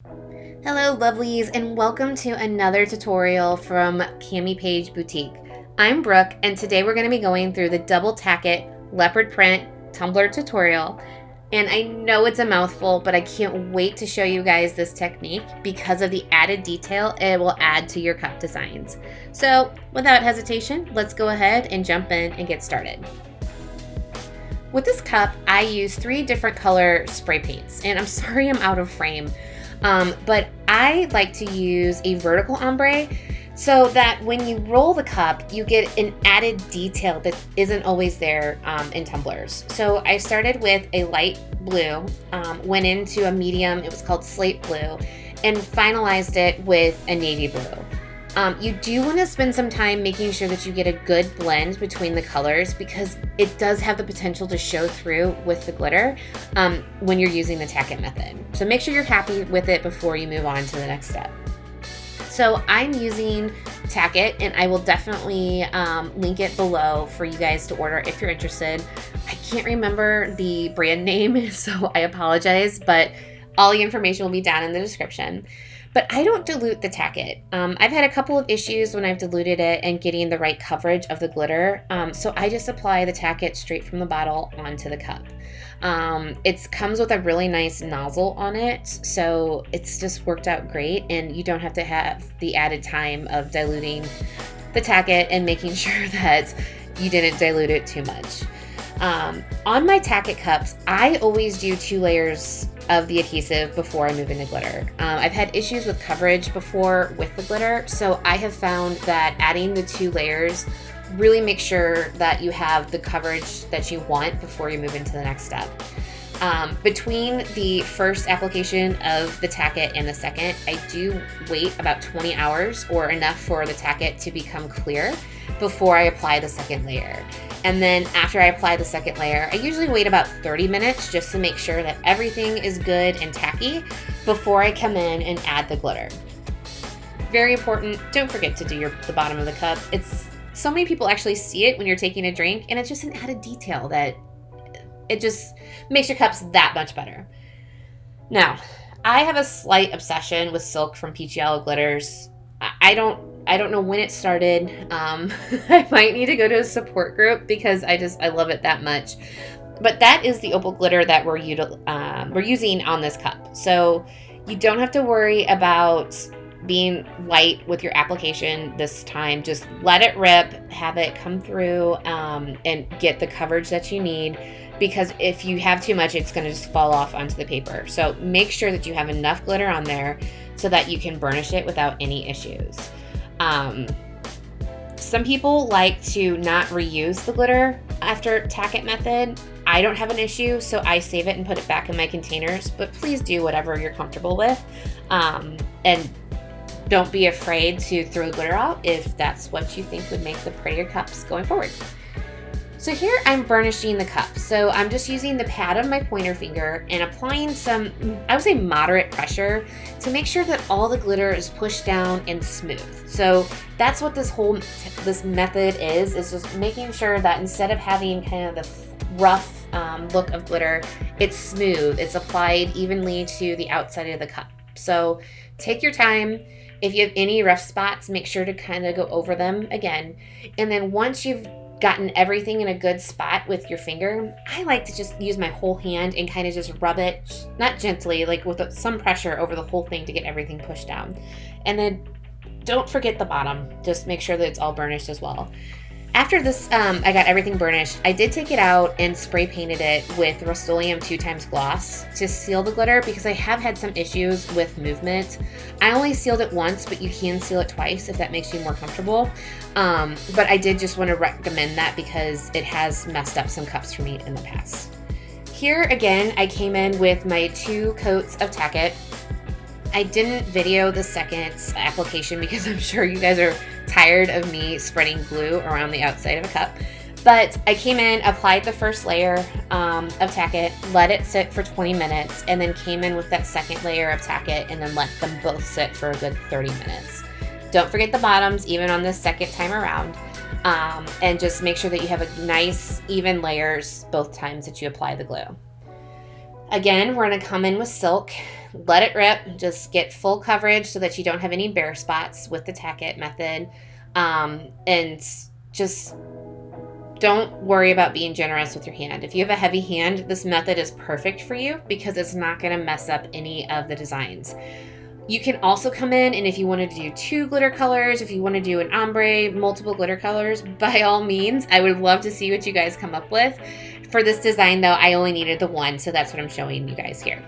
Hello lovelies, and welcome to another tutorial from CamiPaige Boutique. I'm Brooke, and today we're going to be going through the double Tack-it Leopard print Tumbler tutorial. And I know it's a mouthful, but I can't wait to show you guys this technique because of the added detail it will add to your cup designs. So without hesitation, let's go ahead and jump in and get started. With this cup, I use 3 different color spray paints, and I'm sorry I'm out of frame. But I like to use a vertical ombre so that when you roll the cup, you get an added detail that isn't always there in tumblers. So I started with a light blue, went into a medium, it was called Slate blue, and finalized it with a navy blue. You do want to spend some time making sure that you get a good blend between the colors because it does have the potential to show through with the glitter when you're using the Tack-it method. So make sure you're happy with it before you move on to the next step. So I'm using Tack-it, and I will definitely link it below for you guys to order if you're interested. I can't remember the brand name, so I apologize, but all the information will be down in the description. But I don't dilute the Tack-it. I've had a couple of issues when I've diluted it and getting the right coverage of the glitter. So I just apply the Tack-it straight from the bottle onto the cup. It comes with a really nice nozzle on it, so it's just worked out great, and you don't have to have the added time of diluting the Tack-it and making sure that you didn't dilute it too much. On my Tack-it cups, I always do 2 layers of the adhesive before I move into glitter. I've had issues with coverage before with the glitter, so I have found that adding the 2 layers really makes sure that you have the coverage that you want before you move into the next step. Between the first application of the Tack-it and the second, I do wait about 20 hours or enough for the Tack-it to become clear before I apply the second layer. And then after I apply the second layer, I usually wait about 30 minutes just to make sure that everything is good and tacky before I come in and add the glitter. Very important, don't forget to do the bottom of the cup. So many people actually see it when you're taking a drink, and it's just an added detail that it just makes your cups that much better. Now, I have a slight obsession with silk from Peach Yellow glitters. I don't know when it started. I might need to go to a support group because I love it that much. But that is the opal glitter that we're using on this cup. So you don't have to worry about being light with your application this time. Just let it rip, have it come through, and get the coverage that you need. Because if you have too much, it's going to just fall off onto the paper. So make sure that you have enough glitter on there so that you can burnish it without any issues. Some people like to not reuse the glitter after Tack-it method. I don't have an issue, so I save it and put it back in my containers, but please do whatever you're comfortable with. And don't be afraid to throw glitter out if that's what you think would make the prettier cups going forward. So here I'm burnishing the cup. So I'm just using the pad of my pointer finger and applying some, I would say moderate pressure to make sure that all the glitter is pushed down and smooth. So that's what this method is just making sure that instead of having kind of the rough look of glitter, it's smooth. It's applied evenly to the outside of the cup. So take your time. If you have any rough spots, make sure to kind of go over them again. And then once you've gotten everything in a good spot with your finger, I like to just use my whole hand and kind of just rub it, not gently, like with some pressure over the whole thing to get everything pushed down. And then don't forget the bottom. Just make sure that it's all burnished as well. After this, I got everything burnished. I did take it out and spray painted it with Rustoleum 2x gloss to seal the glitter because I have had some issues with movement. I only sealed it once, but you can seal it twice if that makes you more comfortable. But I did just want to recommend that because it has messed up some cups for me in the past. Here again, I came in with my 2 coats of Tack-it. I didn't video the second application because I'm sure you guys are tired of me spreading glue around the outside of a cup. But I came in, applied the first layer of Tack-it, let it sit for 20 minutes, and then came in with that second layer of Tack-it and then let them both sit for a good 30 minutes. Don't forget the bottoms, even on this second time around. And just make sure that you have a nice, even layers both times that you apply the glue. Again, we're going to come in with silk, let it rip, just get full coverage so that you don't have any bare spots with the Tack-it method. And just don't worry about being generous with your hand. If you have a heavy hand, this method is perfect for you because it's not going to mess up any of the designs. You can also come in, and if you want to do 2 glitter colors, if you want to do an ombre, multiple glitter colors, by all means, I would love to see what you guys come up with. For this design though, I only needed the 1, so that's what I'm showing you guys here.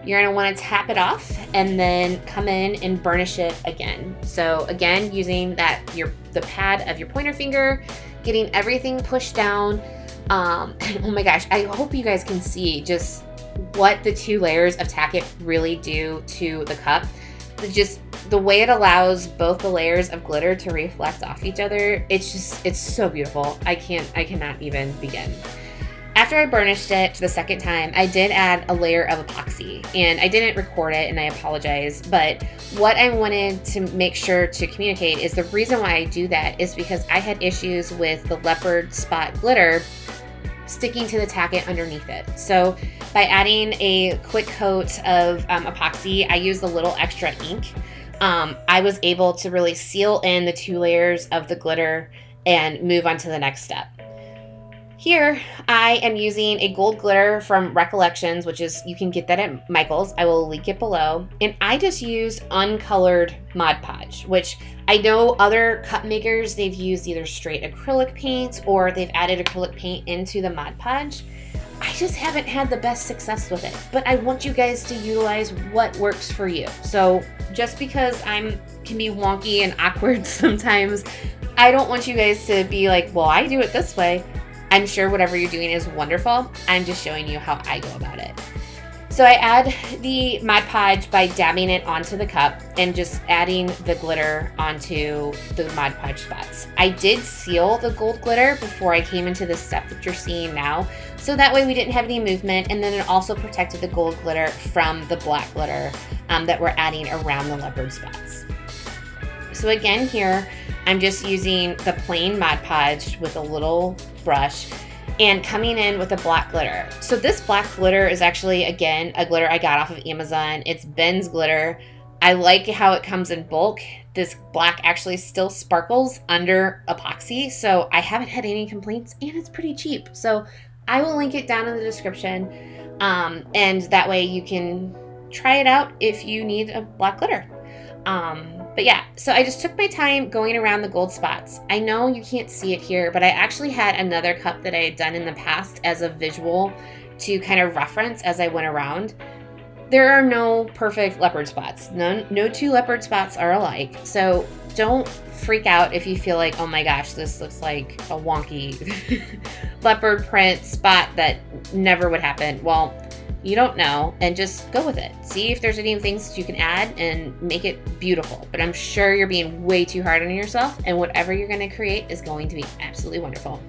You're going to want to tap it off and then come in and burnish it again. So again, using the pad of your pointer finger, getting everything pushed down. And oh my gosh, I hope you guys can see just what the 2 layers of Tack-it really do to the cup. Just the way it allows both the layers of glitter to reflect off each other, it's so beautiful. I cannot even begin. After I burnished it the second time, I did add a layer of epoxy, and I didn't record it, and I apologize, but what I wanted to make sure to communicate is the reason why I do that is because I had issues with the leopard spot glitter sticking to the Tack-it underneath it. So by adding a quick coat of epoxy, I used a little extra ink. I was able to really seal in the 2 layers of the glitter and move on to the next step. Here, I am using a gold glitter from Recollections, which is, you can get that at Michael's. I will link it below. And I just used uncolored Mod Podge, which I know other cup makers, they've used either straight acrylic paint or they've added acrylic paint into the Mod Podge. I just haven't had the best success with it, but I want you guys to utilize what works for you. So just because I can be wonky and awkward sometimes, I don't want you guys to be like, well, I do it this way. I'm sure whatever you're doing is wonderful. I'm just showing you how I go about it. So I add the Mod Podge by dabbing it onto the cup and just adding the glitter onto the Mod Podge spots. I did seal the gold glitter before I came into the step that you're seeing now, so that way we didn't have any movement, and then it also protected the gold glitter from the black glitter that we're adding around the leopard spots. So again here, I'm just using the plain Mod Podge with a little brush and coming in with a black glitter. So this black glitter is actually, again, a glitter I got off of Amazon. It's Ben's glitter. I like how it comes in bulk. This black actually still sparkles under epoxy, so I haven't had any complaints, and it's pretty cheap. So I will link it down in the description, and that way you can try it out if you need a black glitter. But yeah, so I just took my time going around the gold spots. I know you can't see it here, but I actually had another cup that I had done in the past as a visual to kind of reference as I went around. There are no perfect leopard spots. No 2 leopard spots are alike. So don't freak out if you feel like, oh my gosh, this looks like a wonky leopard print spot that never would happen. Well, you don't know, and just go with it. See if there's any things that you can add and make it beautiful. But I'm sure you're being way too hard on yourself, and whatever you're going to create is going to be absolutely wonderful.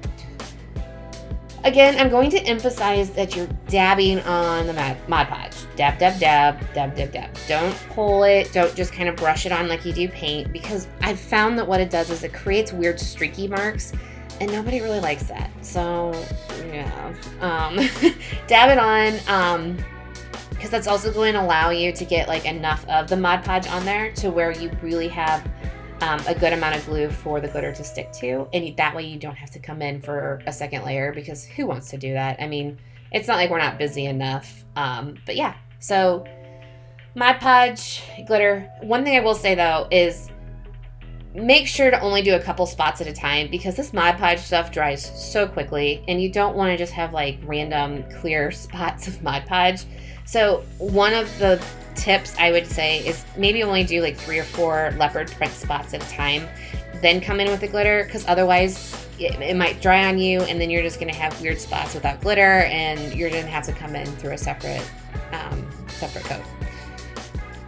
Again, I'm going to emphasize that you're dabbing on the Mod Podge. Dab, dab, dab, dab, dab, dab. Don't pull it. Don't just kind of brush it on like you do paint, because I've found that what it does is it creates weird streaky marks, and nobody really likes that. So yeah, dab it on, because that's also going to allow you to get like enough of the Mod Podge on there to where you really have a good amount of glue for the glitter to stick to, and that way you don't have to come in for a second layer, because who wants to do that? I mean, it's not like we're not busy enough. But yeah, so Mod Podge, glitter. One thing I will say though is make sure to only do a couple spots at a time, because this Mod Podge stuff dries so quickly, and you don't want to just have like random clear spots of Mod Podge. So one of the tips I would say is maybe only do like 3 or 4 leopard print spots at a time, then come in with the glitter, because otherwise it might dry on you, and then you're just going to have weird spots without glitter, and you're going to have to come in through a separate coat.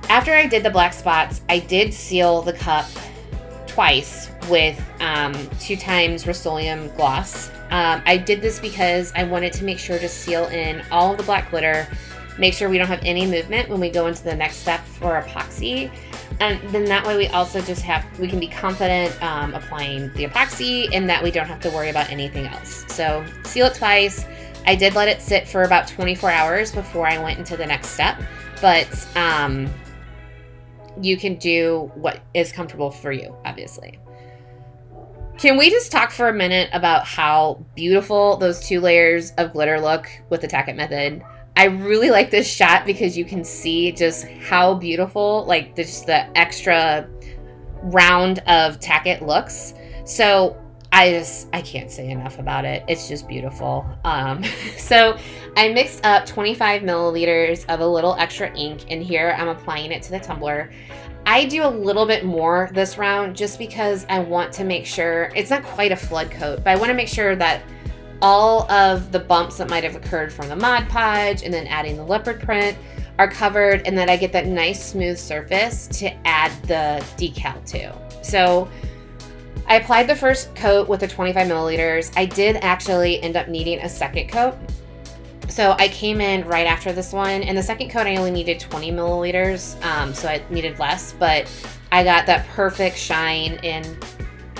After I did the black spots, I did seal the cup twice with 2 times Rustoleum gloss. I did this because I wanted to make sure to seal in all of the black glitter, make sure we don't have any movement when we go into the next step for epoxy, and then that way we also just we can be confident applying the epoxy, and that we don't have to worry about anything else. So seal it twice. I did let it sit for about 24 hours before I went into the next step, but you can do what is comfortable for you, obviously. Can we just talk for a minute about how beautiful those 2 layers of glitter look with the Tack-it method? I really like this shot because you can see just how beautiful, like just the extra round of Tack-it looks. So I can't say enough about it. It's just beautiful. So I mixed up 25 milliliters of a little extra ink, and here I'm applying it to the tumbler. I do a little bit more this round just because I want to make sure, it's not quite a flood coat, but I want to make sure that all of the bumps that might have occurred from the Mod Podge and then adding the leopard print are covered, and that I get that nice smooth surface to add the decal to. So I applied the first coat with the 25 milliliters. I did actually end up needing a second coat. So I came in right after this one, and the second coat I only needed 20 milliliters, so I needed less, but I got that perfect shine, and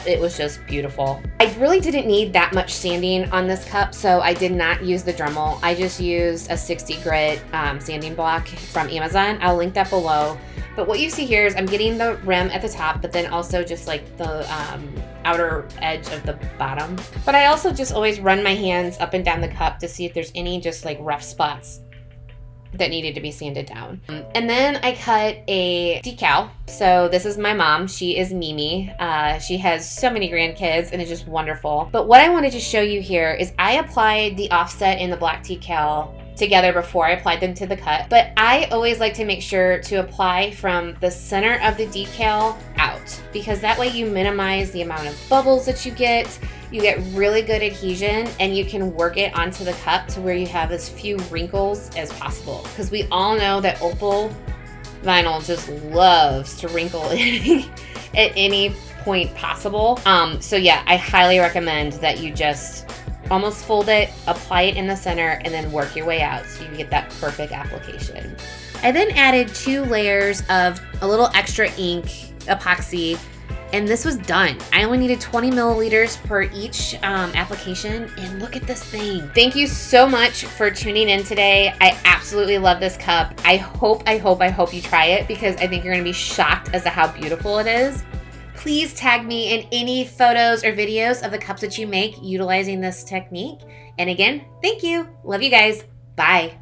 it was just beautiful. I really didn't need that much sanding on this cup, so I did not use the Dremel. I just used a 60 grit sanding block from Amazon. I'll link that below. But what you see here is I'm getting the rim at the top, but then also just like the outer edge of the bottom. But I also just always run my hands up and down the cup to see if there's any just like rough spots that needed to be sanded down. And then I cut a decal. So this is my mom. She is Mimi. She has so many grandkids and it's just wonderful. But what I wanted to show you here is I applied the offset and the black decal together before I applied them to the cut. But I always like to make sure to apply from the center of the decal out, because that way you minimize the amount of bubbles that you get really good adhesion, and you can work it onto the cup to where you have as few wrinkles as possible. Because we all know that opal vinyl just loves to wrinkle at any point possible. So yeah, I highly recommend that you just almost fold it, apply it in the center, and then work your way out so you get that perfect application. I then added 2 layers of a little extra ink, epoxy, and this was done. I only needed 20 milliliters per each application, and look at this thing. Thank you so much for tuning in today. I absolutely love this cup. I hope you try it, because I think you're gonna be shocked as to how beautiful it is. Please tag me in any photos or videos of the cups that you make utilizing this technique. And again, thank you. Love you guys. Bye.